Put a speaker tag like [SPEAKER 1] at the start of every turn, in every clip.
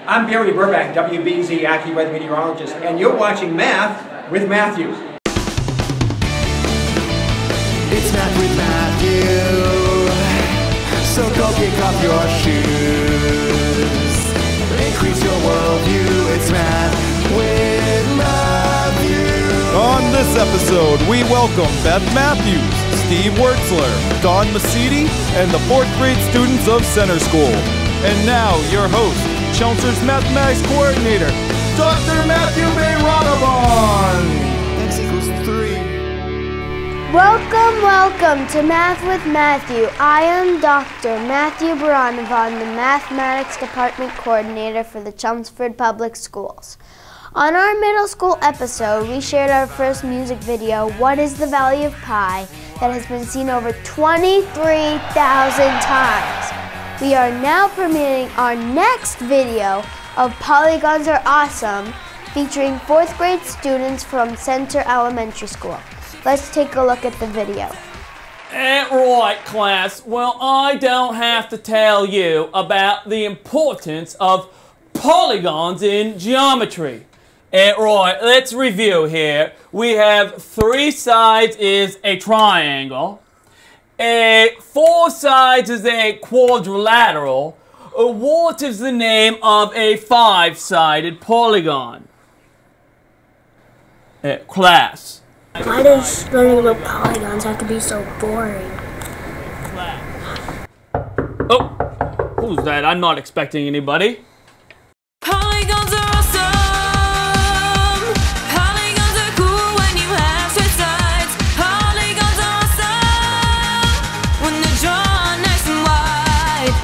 [SPEAKER 1] I'm Barry Burbank, WBZ AccuWeather meteorologist, and you're watching Math with Matthew.
[SPEAKER 2] It's Math with Matthew, so go kick off your shoes. Increase your worldview, it's Math with Matthew.
[SPEAKER 3] On this episode, we welcome Beth Matthews, Steve Wertzler, Dawn Masidi, and the 4th grade students of Center School. And now, your host, Chelmsford's Mathematics Coordinator, Dr. Matthew Bayronabon.
[SPEAKER 2] X equals 3.
[SPEAKER 4] Welcome to Math with Matthew. I am Dr. Matthew Bayronabon, the Mathematics Department Coordinator for the Chelmsford Public Schools. On our middle school episode, we shared our first music video, What is the Value of Pi, that has been seen over 23,000 times. We are now premiering our next video of Polygons Are Awesome, featuring 4th grade students from Center Elementary School. Let's take a look at the video.
[SPEAKER 5] Right, class. Well, I don't have to tell you about the importance of polygons in geometry. Right, let's review here. We have 3 sides is a triangle. 4 sides is a quadrilateral. What is the name of a 5-sided polygon? Class.
[SPEAKER 6] Why does learning about polygons have to be so boring?
[SPEAKER 5] Oh, who's that? I'm not expecting anybody.
[SPEAKER 7] Polygons are awesome. Polygons are cool when you have straight sides. Polygons are awesome when they're drawn nice and wide.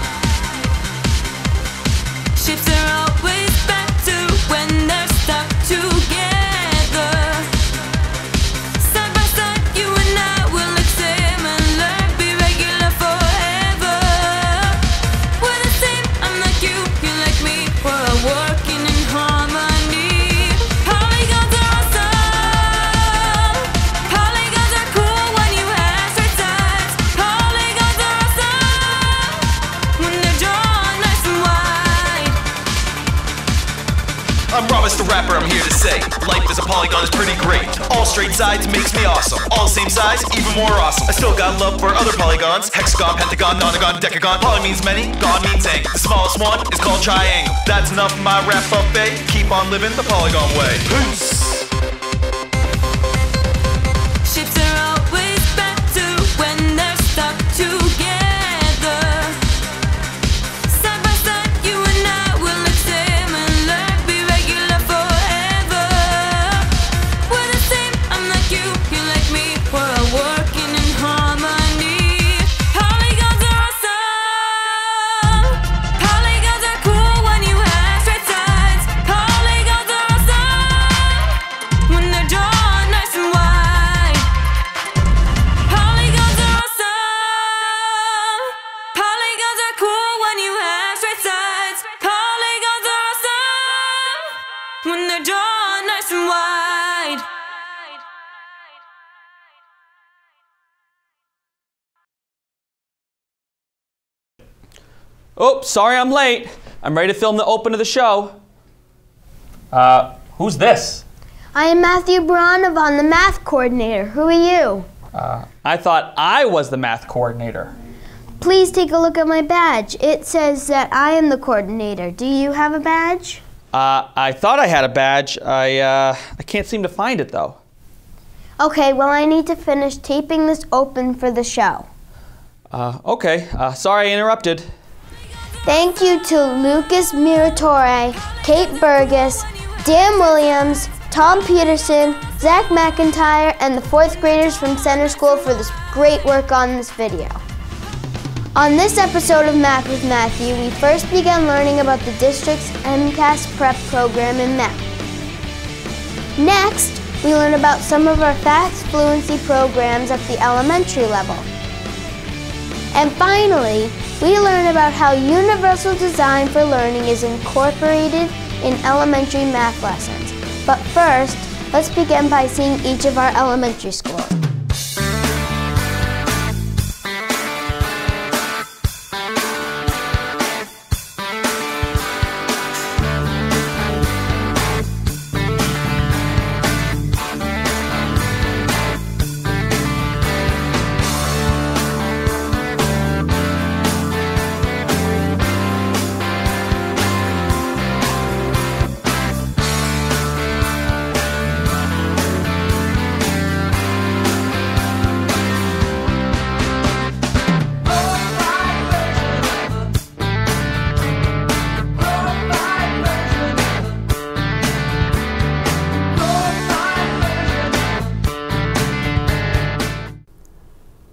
[SPEAKER 7] Shapes are always better when they're stuck together. Side by side, you and I will look similar, be regular forever. We're the same, I'm like you like me. We're all working in harmony. Polygons are awesome. Polygons are cool when you have straight sides. Polygons are awesome when they're drawn nice and wide.
[SPEAKER 8] I'm Robus the Rapper, I'm here to say life as a polygon is pretty great. All straight sides makes me awesome. All same size, even more awesome. I still got love for other polygons. Hexagon, pentagon, nonagon, decagon. Poly means many, God means ang. The smallest one is called triangle. That's enough of my rap buffet. Keep on living the polygon way. Peace!
[SPEAKER 7] Shapes are always better when they're stuck together. Side by side, you and I will look similar, be regular forever. We're the same, I'm like you like me. We're all working in harmony. Polygons are awesome. Polygons are cool when you have straight sides. Polygons are awesome when they're drawn nice and wide. Polygons are awesome. Polygons are cool when you have straight sides. Polygons are awesome when they're drawn nice and wide.
[SPEAKER 5] Oh, sorry I'm late. I'm ready to film the open of the show. Who's this?
[SPEAKER 4] I am Matthew Bayronabon, the Math Coordinator. Who are you?
[SPEAKER 5] I thought I was the math coordinator.
[SPEAKER 4] Please take a look at my badge. It says that I am the coordinator. Do you have a badge?
[SPEAKER 5] I thought I had a badge. I can't seem to find it though.
[SPEAKER 4] Okay, well I need to finish taping this open for the show.
[SPEAKER 5] Okay. Sorry I interrupted.
[SPEAKER 4] Thank you to Lucas Miratore, Kate Burgess, Dan Williams, Tom Peterson, Zach McIntyre, and the 4th graders from Center School for this great work on this video. On this episode of Math with Matthew, we first began learning about the district's MCAS prep program in math. Next, we learn about some of our fast fluency programs at the elementary level. And finally, we learn about how universal design for learning is incorporated in elementary math lessons. But first, let's begin by seeing each of our elementary schools.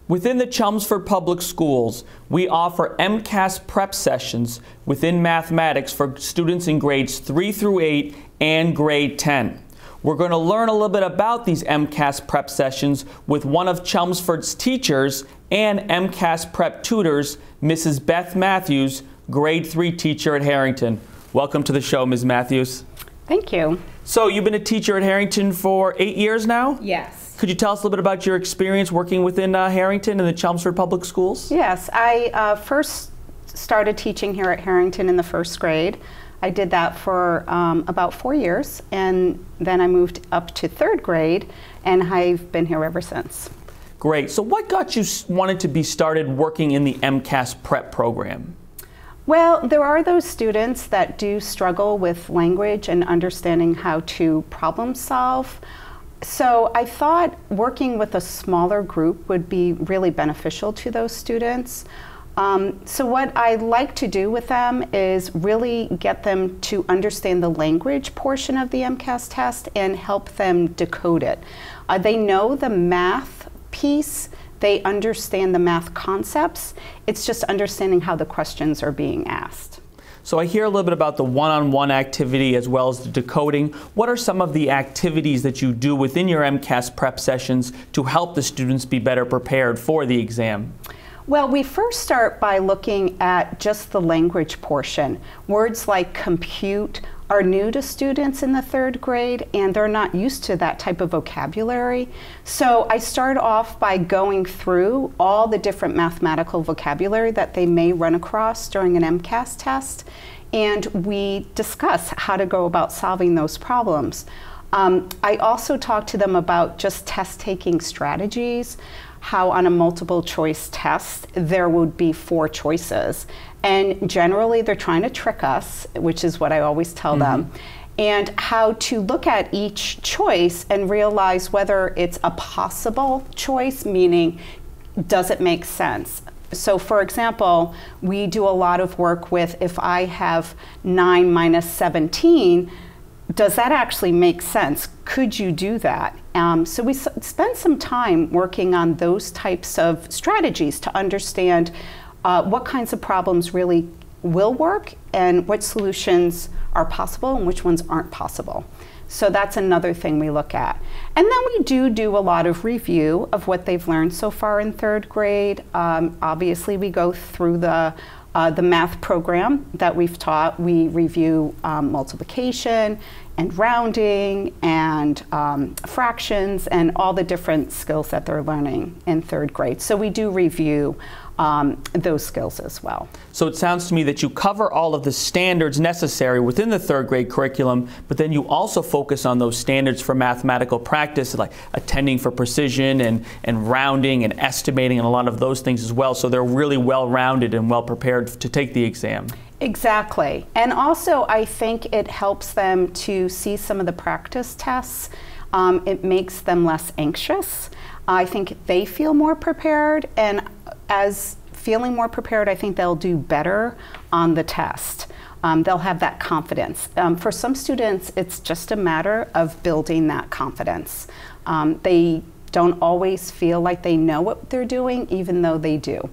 [SPEAKER 5] Within the Chelmsford Public Schools, we offer MCAS prep sessions within mathematics for students in grades 3 through 8 and grade 10. We're going to learn a little bit about these MCAS prep sessions with one of Chelmsford's teachers and MCAS prep tutors, Mrs. Beth Matthews, grade 3 teacher at Harrington. Welcome to the show, Ms. Matthews.
[SPEAKER 9] Thank you.
[SPEAKER 5] So you've been a teacher at Harrington for 8 years now?
[SPEAKER 9] Yes.
[SPEAKER 5] Could you tell us a little bit about your experience working within Harrington and the Chelmsford Public Schools?
[SPEAKER 9] Yes, I first started teaching here at Harrington in the first grade. I did that for about 4 years, and then I moved up to third grade, and I've been here ever since.
[SPEAKER 5] Great. So what got you wanted to be started working in the MCAS prep program?
[SPEAKER 9] Well, there are those students that do struggle with language and understanding how to problem solve. So I thought working with a smaller group would be really beneficial to those students. So what I like to do with them is really get them to understand the language portion of the MCAS test and help them decode it. They know the math piece, they understand the math concepts, it's just understanding how the questions are being asked.
[SPEAKER 5] So I hear a little bit about the one-on-one activity as well as the decoding. What are some of the activities that you do within your MCAS prep sessions to help the students be better prepared for the exam?
[SPEAKER 9] Well, we first start by looking at just the language portion. Words like compute are new to students in the third grade, and they're not used to that type of vocabulary. So I start off by going through all the different mathematical vocabulary that they may run across during an MCAS test, and we discuss how to go about solving those problems. I also talk to them about just test-taking strategies, how on a multiple choice test there would be 4 choices. And generally they're trying to trick us, which is what I always tell them, and how to look at each choice and realize whether it's a possible choice, meaning does it make sense? So for example, we do a lot of work with if I have 9 minus 17, does that actually make sense? Could you do that? So we spend some time working on those types of strategies to understand what kinds of problems really will work and what solutions are possible and which ones aren't possible. So that's another thing we look at. And then we do a lot of review of what they've learned so far in third grade. Obviously we go through the math program that we've taught. We review multiplication and rounding and fractions and all the different skills that they're learning in third grade. So we do review those skills as well.
[SPEAKER 5] So it sounds to me that you cover all of the standards necessary within the third grade curriculum, but then you also focus on those standards for mathematical practice, like attending for precision and rounding and estimating and a lot of those things as well. So they're really well-rounded and well-prepared to take the exam.
[SPEAKER 9] Exactly. And also I think it helps them to see some of the practice tests. It makes them less anxious. I think they feel more prepared, and as feeling more prepared, I think they'll do better on the test. They'll have that confidence. For some students, it's just a matter of building that confidence. They don't always feel like they know what they're doing, even though they do.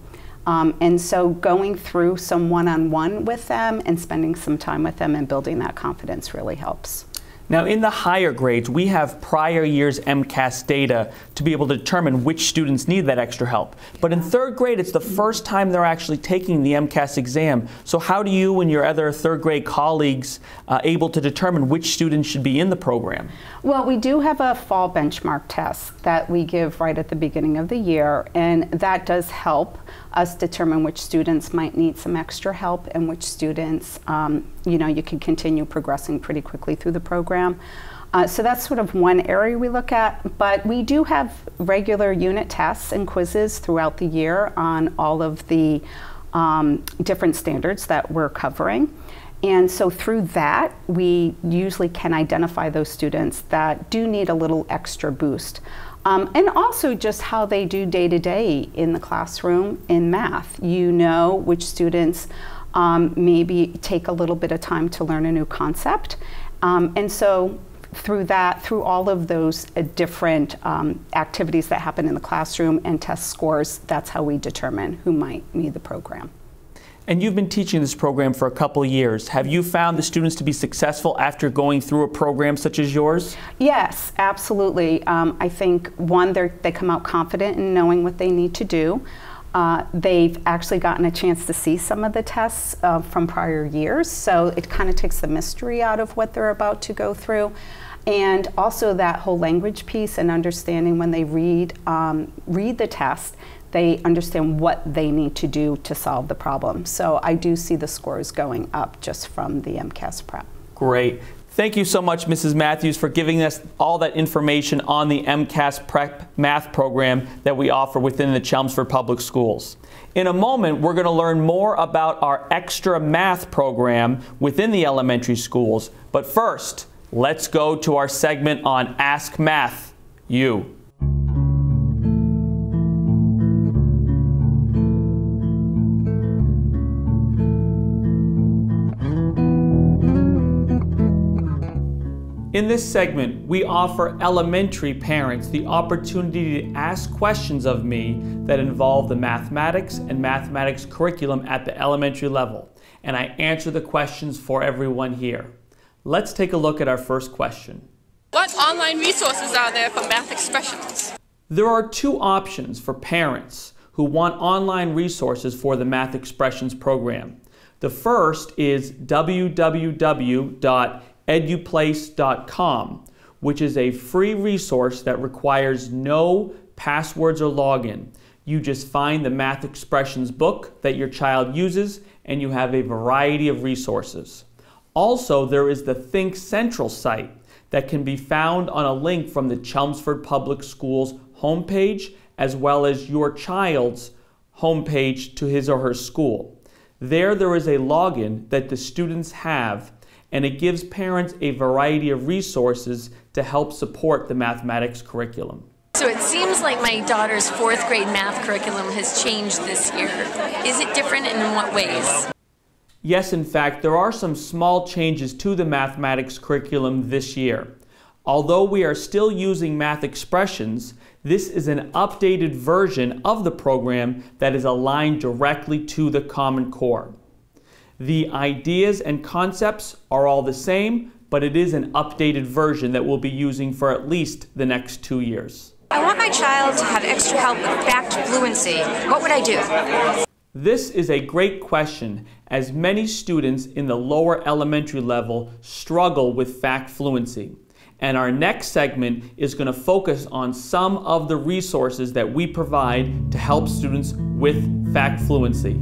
[SPEAKER 9] And so going through some one-on-one with them and spending some time with them and building that confidence really helps.
[SPEAKER 5] Now in the higher grades, we have prior year's MCAS data to be able to determine which students need that extra help. But in third grade, it's the first time they're actually taking the MCAS exam. So how do you and your other third grade colleagues able to determine which students should be in the program?
[SPEAKER 9] Well, we do have a fall benchmark test that we give right at the beginning of the year, and that does help us determine which students might need some extra help and which students, you can continue progressing pretty quickly through the program. So that's sort of one area we look at, but we do have regular unit tests and quizzes throughout the year on all of the different standards that we're covering. And so through that, we usually can identify those students that do need a little extra boost. And also just how they do day to day in the classroom in math. You know which students maybe take a little bit of time to learn a new concept. And so through all of those different activities that happen in the classroom and test scores, that's how we determine who might need the program.
[SPEAKER 5] And you've been teaching this program for a couple of years. Have you found the students to be successful after going through a program such as yours?
[SPEAKER 9] Yes, absolutely. I think, one, they come out confident in knowing what they need to do. They've actually gotten a chance to see some of the tests from prior years, so it kind of takes the mystery out of what they're about to go through. And also that whole language piece and understanding when they read the test, they understand what they need to do to solve the problem. So I do see the scores going up just from the MCAS prep.
[SPEAKER 5] Great. Thank you so much, Mrs. Matthews, for giving us all that information on the MCAS prep math program that we offer within the Chelmsford Public Schools. In a moment, we're going to learn more about our extra math program within the elementary schools. But first, let's go to our segment on Ask Math You. In this segment, we offer elementary parents the opportunity to ask questions of me that involve the mathematics and mathematics curriculum at the elementary level, and I answer the questions for everyone here. Let's take a look at our first question.
[SPEAKER 10] What online resources are there for math expressions?
[SPEAKER 5] There are two options for parents who want online resources for the Math Expressions program. The first is www.eduplace.com, which is a free resource that requires no passwords or login. You just find the Math Expressions book that your child uses, and you have a variety of resources. Also, there is the Think Central site that can be found on a link from the Chelmsford Public Schools homepage, as well as your child's homepage to his or her school. There is a login that the students have, and it gives parents a variety of resources to help support the mathematics curriculum.
[SPEAKER 11] So it seems like my daughter's 4th grade math curriculum has changed this year. Is it different and in what ways?
[SPEAKER 5] Yes, in fact, there are some small changes to the mathematics curriculum this year. Although we are still using math expressions, this is an updated version of the program that is aligned directly to the Common Core. The ideas and concepts are all the same, but it is an updated version that we'll be using for at least the next 2 years.
[SPEAKER 12] I want my child to have extra help with fact fluency. What would I do?
[SPEAKER 5] This is a great question, as many students in the lower elementary level struggle with fact fluency. And our next segment is going to focus on some of the resources that we provide to help students with fact fluency.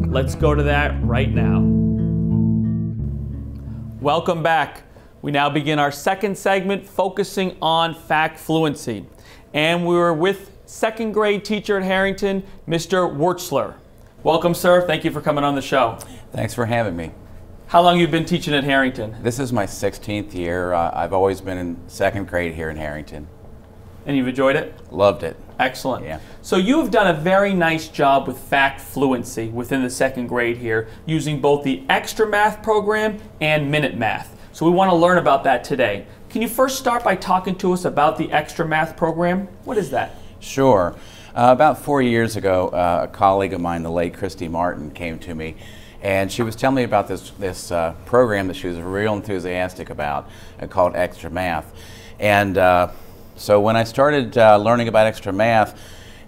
[SPEAKER 5] Let's go to that right now. Welcome back. We now begin our second segment focusing on fact fluency. And we're with 2nd grade teacher at Harrington, Mr. Wurtzler. Welcome, sir. Thank you for coming on the show.
[SPEAKER 13] Thanks for having me.
[SPEAKER 5] How long have you been teaching at Harrington?
[SPEAKER 13] This is my 16th year. I've always been in 2nd grade here in Harrington.
[SPEAKER 5] And you've enjoyed it?
[SPEAKER 13] Loved it.
[SPEAKER 5] Excellent.
[SPEAKER 13] Yeah.
[SPEAKER 5] So you have done a very nice job with fact fluency within the 2nd grade here, using both the extra math program and Minute Math. So we want to learn about that today. Can you first start by talking to us about the extra math program? What is that?
[SPEAKER 13] Sure. About 4 years ago, a colleague of mine, the late Christy Martin, came to me, and she was telling me about this program that she was real enthusiastic about, called Extra Math. And so when I started learning about extra math,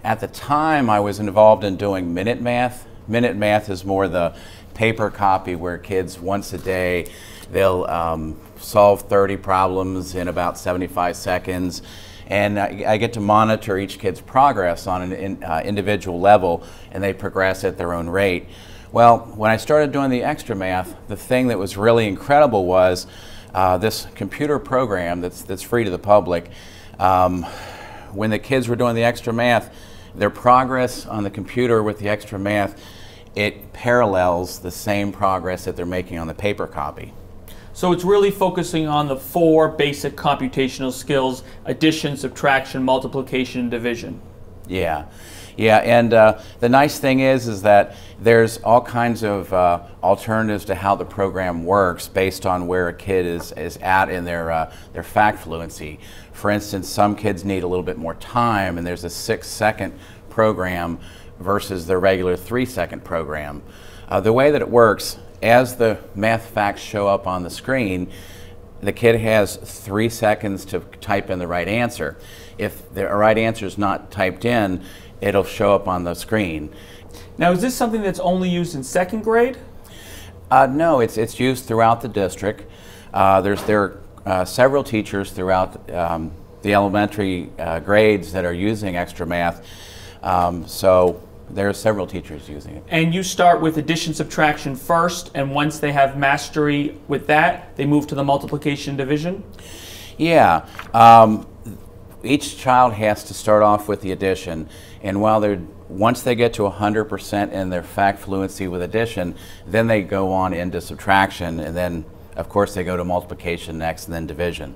[SPEAKER 13] at the time I was involved in doing Minute Math. Minute Math is more the paper copy where kids once a day, they'll solve 30 problems in about 75 seconds. And I get to monitor each kid's progress on an individual level, and they progress at their own rate. Well, when I started doing the extra math, the thing that was really incredible was this computer program that's free to the public. When the kids were doing the extra math, their progress on the computer with the extra math, it parallels the same progress that they're making on the paper copy.
[SPEAKER 5] So it's really focusing on the 4 basic computational skills: addition, subtraction, multiplication, and division.
[SPEAKER 13] Yeah. Yeah, and the nice thing is that there's all kinds of alternatives to how the program works based on where a kid is at in their fact fluency. For instance, some kids need a little bit more time, and there's a 6-second program versus the regular 3-second program. The way that it works, as the math facts show up on the screen, the kid has 3 seconds to type in the right answer. If the right answer is not typed in, it'll show up on the screen.
[SPEAKER 5] Now, is this something that's only used in 2nd grade?
[SPEAKER 13] No, it's used throughout the district. There are several teachers throughout the elementary grades that are using extra math. So there are several teachers using it.
[SPEAKER 5] And you start with addition subtraction first, and once they have mastery with that, they move to the multiplication division?
[SPEAKER 13] Yeah. Each child has to start off with the addition, and once they get to 100% in their fact fluency with addition, then they go on into subtraction, and then of course they go to multiplication next, and then division.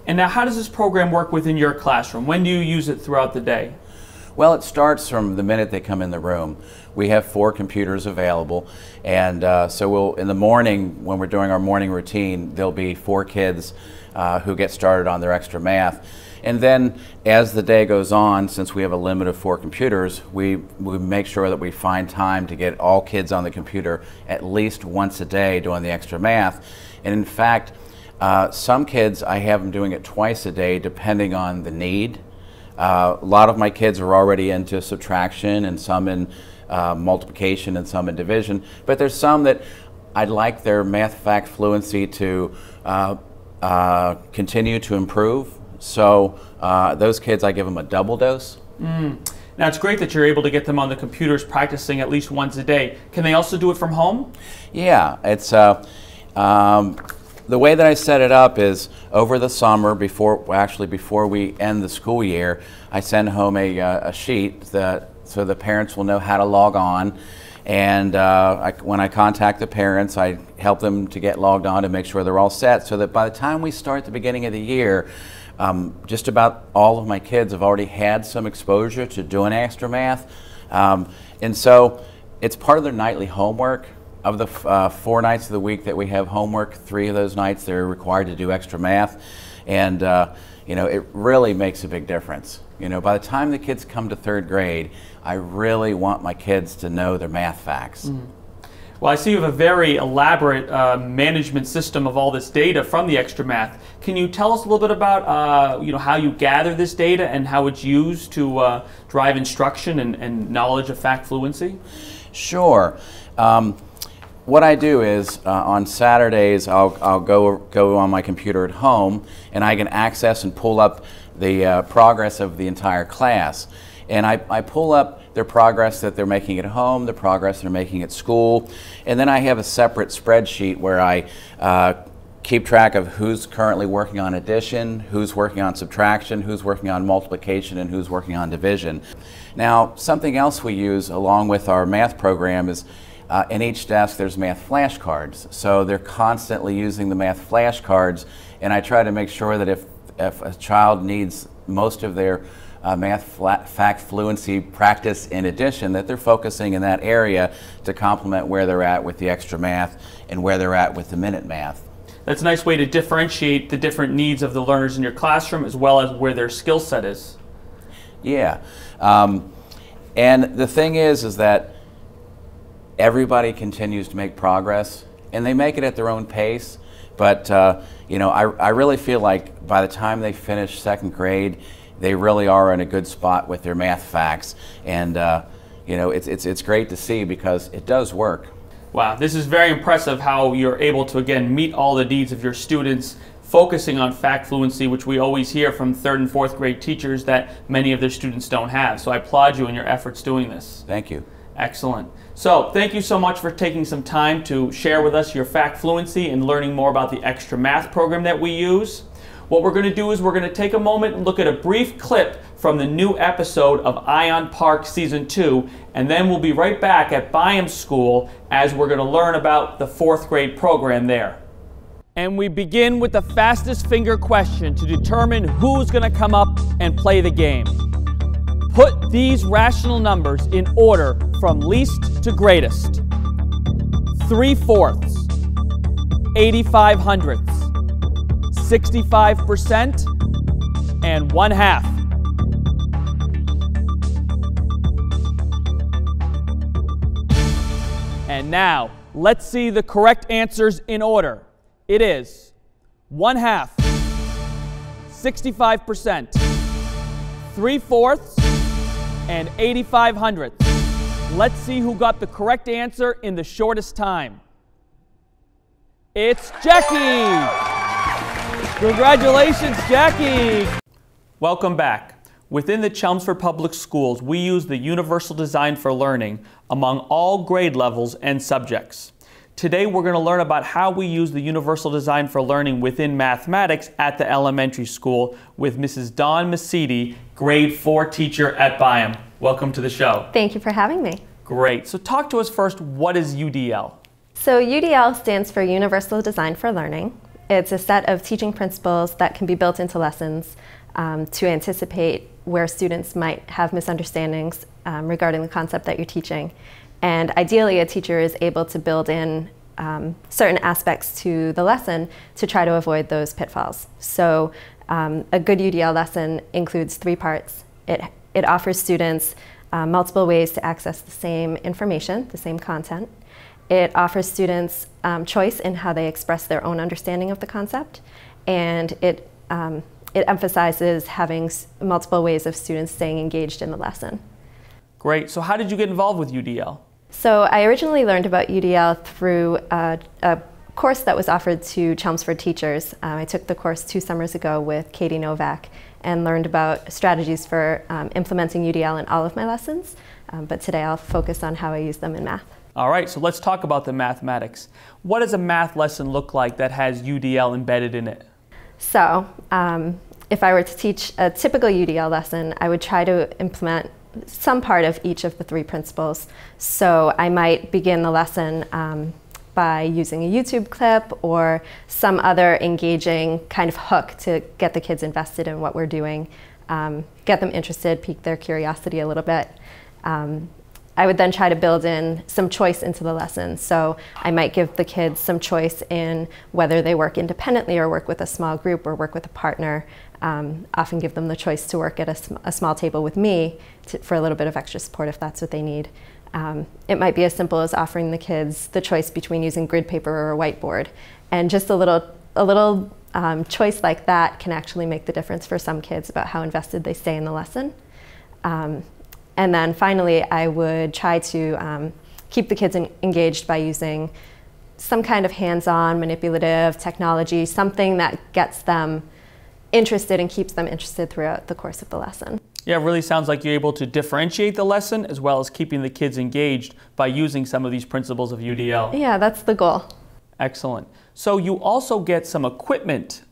[SPEAKER 5] And now, how does this program work within your classroom? When do you use it throughout the day?
[SPEAKER 13] Well, it starts from the minute they come in the room. We have 4 computers available, and so in the morning, when we're doing our morning routine, there'll be 4 kids who get started on their extra math. And then as the day goes on, since we have a limit of 4 computers, we make sure that we find time to get all kids on the computer at least once a day doing the extra math. And in fact, some kids, I have them doing it twice a day depending on the need. A lot of my kids are already into subtraction, and some in multiplication, and some in division. But there's some that I'd like their math fact fluency to continue to improve. So those kids, I give them a double dose.
[SPEAKER 5] Now, it's great that you're able to get them on the computers practicing at least once a day. Can they also do it from home?
[SPEAKER 13] Yeah, it's the way that I set it up is over the summer, before we end the school year, I send home a sheet so the parents will know how to log on. And when I contact the parents, I help them to get logged on to make sure they're all set, so that by the time we start the beginning of the year, just about all of my kids have already had some exposure to doing extra math. And so it's part of their nightly homework. Of the 4 nights of the week that we have homework, 3 of those nights they're required to do extra math. And you know, it really makes a big difference. You know, by the time the kids come to 3rd grade, I really want my kids to know their math facts.
[SPEAKER 5] Well, I see you have a very elaborate management system of all this data from the extra math. Can you tell us a little bit about you know, how you gather this data and how it's used to drive instruction and knowledge of fact fluency?
[SPEAKER 13] Sure. What I do is on Saturdays I'll go on my computer at home, and I can access and pull up the progress of the entire class. And I pull up their progress that they're making at home, the progress they're making at school, and then I have a separate spreadsheet where I keep track of who's currently working on addition, who's working on subtraction, who's working on multiplication, and who's working on division. Now, something else we use along with our math program is in each desk there's math flashcards. So they're constantly using the math flashcards, and I try to make sure that if a child needs most of their math fact fluency practice in addition, that they're focusing in that area to complement where they're at with the extra math and where they're at with the minute math.
[SPEAKER 5] That's a nice way to differentiate the different needs of the learners in your classroom as well as where their skill set is.
[SPEAKER 13] Yeah. And the thing is that everybody continues to make progress, and they make it at their own pace. But you know, I really feel like by the time they finish 2nd grade, they really are in a good spot with their math facts. And you know, it's great to see because it does work.
[SPEAKER 5] Wow, this is very impressive how you're able to, again, meet all the needs of your students, focusing on fact fluency, which we always hear from 3rd and 4th grade teachers that many of their students don't have. So I applaud you in your efforts doing this.
[SPEAKER 13] Thank you.
[SPEAKER 5] Excellent. So thank you so much for taking some time to share with us your fact fluency and learning more about the extra math program that we use. What we're going to do is we're going to take a moment and look at a brief clip from the new episode of Ion Park Season 2, and then we'll be right back at Byam School as we're going to learn about the 4th grade program there. And we begin with the fastest finger question to determine who's going to come up and play the game. Put these rational numbers in order from least to greatest. 3/4, 85/100, 65%, and 1/2. And now, let's see the correct answers in order. It is 1/2, 65%, 3/4, and 85/100. Let's see who got the correct answer in the shortest time. It's Jackie! Congratulations, Jackie! Welcome back. Within the Chelmsford Public Schools, we use the Universal Design for Learning among all grade levels and subjects. Today we're going to learn about how we use the Universal Design for Learning within mathematics at the elementary school with Mrs. Dawn Masidi, grade 4 teacher at Byam. Welcome to the show.
[SPEAKER 14] Thank you for having me.
[SPEAKER 5] Great. So talk to us first, what is UDL?
[SPEAKER 14] So UDL stands for Universal Design for Learning. It's a set of teaching principles that can be built into lessons to anticipate where students might have misunderstandings regarding the concept that you're teaching. And ideally, a teacher is able to build in certain aspects to the lesson to try to avoid those pitfalls. So a good UDL lesson includes 3 parts. It offers students multiple ways to access the same information, the same content. It offers students choice in how they express their own understanding of the concept. And it emphasizes having multiple ways of students staying engaged in the lesson.
[SPEAKER 5] Great. So how did you get involved with UDL?
[SPEAKER 14] So I originally learned about UDL through a course that was offered to Chelmsford teachers. I took the course 2 summers ago with Katie Novak and learned about strategies for implementing UDL in all of my lessons. But today I'll focus on how I use them in math.
[SPEAKER 5] All right, so let's talk about the mathematics. What does a math lesson look like that has UDL embedded in it?
[SPEAKER 14] So if I were to teach a typical UDL lesson, I would try to implement some part of each of the 3 principles. So I might begin the lesson by using a YouTube clip or some other engaging kind of hook to get the kids invested in what we're doing, get them interested, pique their curiosity a little bit. I would then try to build in some choice into the lesson. So I might give the kids some choice in whether they work independently or work with a small group or work with a partner. Often give them the choice to work at a small table with me for a little bit of extra support if that's what they need. It might be as simple as offering the kids the choice between using grid paper or a whiteboard. And just a little choice like that can actually make the difference for some kids about how invested they stay in the lesson. And then finally, I would try to keep the kids engaged by using some kind of hands-on, manipulative technology, something that gets them interested and keeps them interested throughout the course of the lesson.
[SPEAKER 5] Yeah, it really sounds like you're able to differentiate the lesson as well as keeping the kids engaged by using some of these principles of UDL.
[SPEAKER 14] Yeah, that's the goal.
[SPEAKER 5] Excellent. So you also get some equipment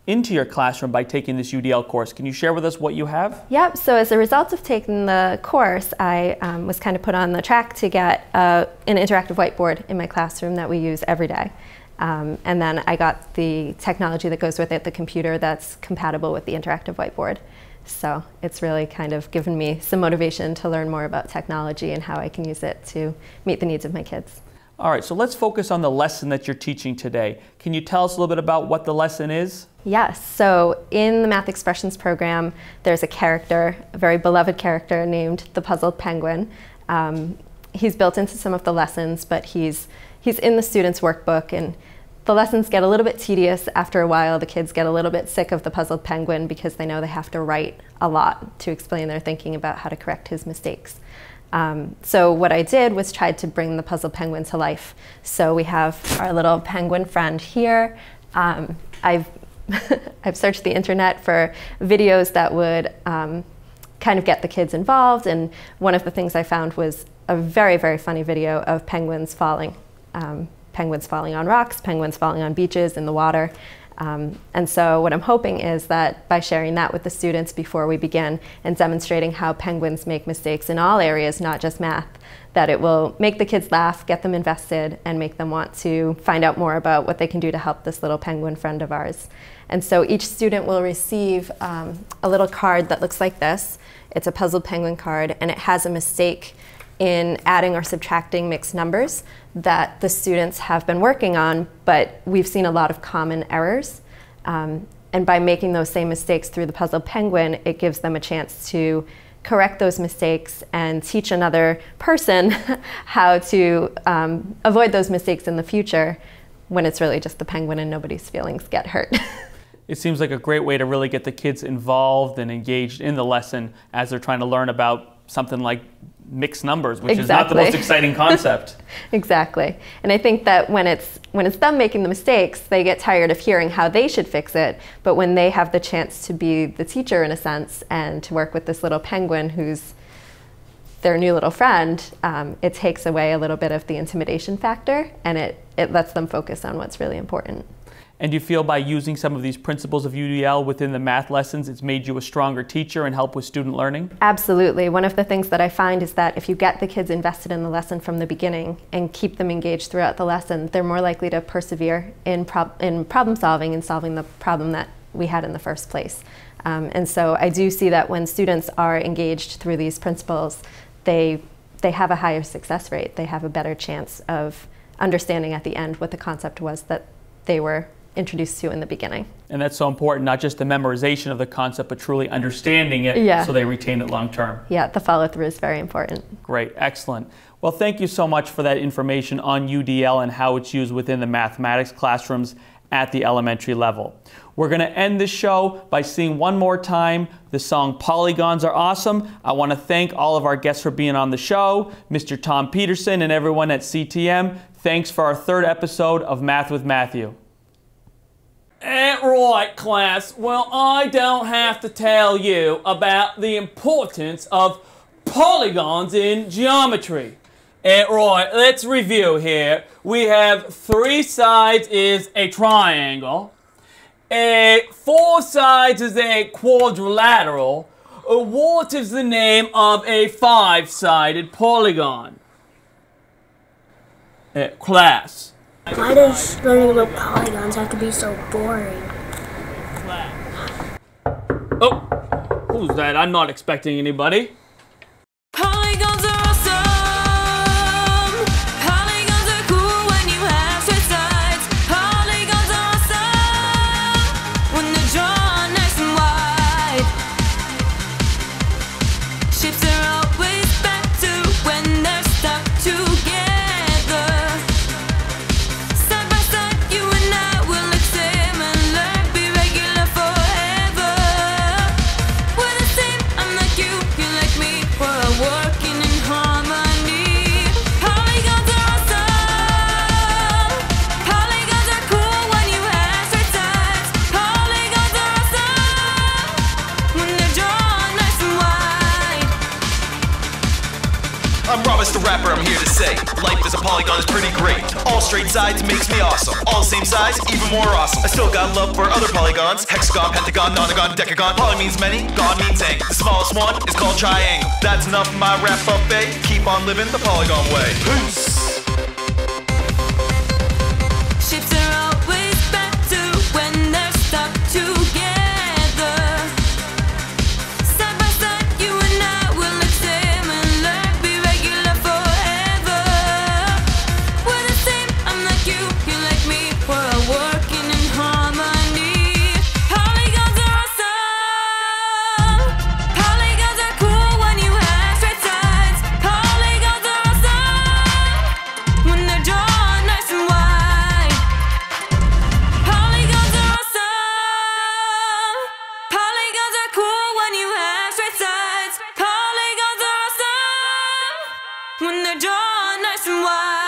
[SPEAKER 5] into your classroom by taking this UDL course. Can you share with us what you have?
[SPEAKER 14] Yep, so as a result of taking the course, I was kind of put on the track to get an interactive whiteboard in my classroom that we use every day. And then I got the technology that goes with it, the computer that's compatible with the interactive whiteboard. So it's really kind of given me some motivation to learn more about technology and how I can use it to meet the needs of my kids.
[SPEAKER 5] All right, so let's focus on the lesson that you're teaching today. Can you tell us a little bit about what the lesson is?
[SPEAKER 14] Yes, so in the Math Expressions program, there's a character, a very beloved character named the Puzzled Penguin. He's built into some of the lessons, but he's in the students' workbook, and the lessons get a little bit tedious after a while. The kids get a little bit sick of the Puzzled Penguin because they know they have to write a lot to explain their thinking about how to correct his mistakes. So what I did was tried to bring the Puzzled Penguin to life. So we have our little penguin friend here. I've searched the internet for videos that would kind of get the kids involved, and one of the things I found was a very, very funny video of penguins falling. Penguins falling on rocks, penguins falling on beaches in the water. And so what I'm hoping is that by sharing that with the students before we begin and demonstrating how penguins make mistakes in all areas, not just math, that it will make the kids laugh, get them invested, and make them want to find out more about what they can do to help this little penguin friend of ours. And so each student will receive a little card that looks like this. It's a puzzled penguin card, and it has a mistake in adding or subtracting mixed numbers that the students have been working on, but we've seen a lot of common errors. And by making those same mistakes through the puzzled penguin, it gives them a chance to correct those mistakes and teach another person how to avoid those mistakes in the future when it's really just the penguin and nobody's feelings get hurt.
[SPEAKER 5] It seems like a great way to really get the kids involved and engaged in the lesson as they're trying to learn about something like mixed numbers, which is not the most exciting concept.
[SPEAKER 14] Exactly. And I think that when it's them making the mistakes, they get tired of hearing how they should fix it. But when they have the chance to be the teacher in a sense and to work with this little penguin who's their new little friend, it takes away a little bit of the intimidation factor, and it lets them focus on what's really important.
[SPEAKER 5] And do you feel by using some of these principles of UDL within the math lessons, it's made you a stronger teacher and help with student learning?
[SPEAKER 14] Absolutely. One of the things that I find is that if you get the kids invested in the lesson from the beginning and keep them engaged throughout the lesson, they're more likely to persevere in problem solving and solving the problem that we had in the first place. And so I do see that when students are engaged through these principles, they have a higher success rate. They have a better chance of understanding at the end what the concept was that they were introduced to in the beginning.
[SPEAKER 5] And that's so important, not just the memorization of the concept, but truly understanding it so they retain it long term.
[SPEAKER 14] Yeah, the follow through is very important.
[SPEAKER 5] Great, excellent. Well, thank you so much for that information on UDL and how it's used within the mathematics classrooms at the elementary level. We're going to end this show by seeing one more time the song Polygons Are Awesome. I want to thank all of our guests for being on the show, Mr. Tom Peterson and everyone at CTM. Thanks for our third episode of Math with Matthew. Right, class. Well, I don't have to tell you about the importance of polygons in geometry. Right, let's review here. We have 3 sides is a triangle. 4 sides is a quadrilateral. What is the name of a 5-sided polygon? Class.
[SPEAKER 6] Why does learning about polygons have to be so boring?
[SPEAKER 5] Oh, who's that? I'm not expecting anybody.
[SPEAKER 7] Polygons are awesome. Polygons are cool when you have straight sides. Polygons are awesome when they're drawn nice and wide. Shapes are always better when they're stuck together. Side by side, you and I will look similar, be regular forever. We're the same, I'm like you like me. We're working in harmony. Polygons are awesome. Polygons are cool when you have straight sides. Polygons are awesome when they're drawn nice and wide.
[SPEAKER 8] I'm Robus the rapper, I'm here to say life as a polygon is pretty great. All straight sides makes me awesome. All same size, even more awesome. I still got love for other polygons. Hexagon, pentagon, nonagon, decagon. Poly means many, God means ang. The smallest one is called triangle. That's enough of my rap buffet. Keep on living the polygon way. Peace!
[SPEAKER 7] Shapes are always better when they're stuck together. Side by side, you and I will look similar, be regular forever. We're the same, I'm like you like me. We're working in harmony. Polygons are awesome. Polygons are cool when you have straight sides. Polygons are awesome when they're drawn nice and wide. Polygons are awesome. Polygons are cool when you have straight sides. Polygons are awesome when they're drawn nice and wide.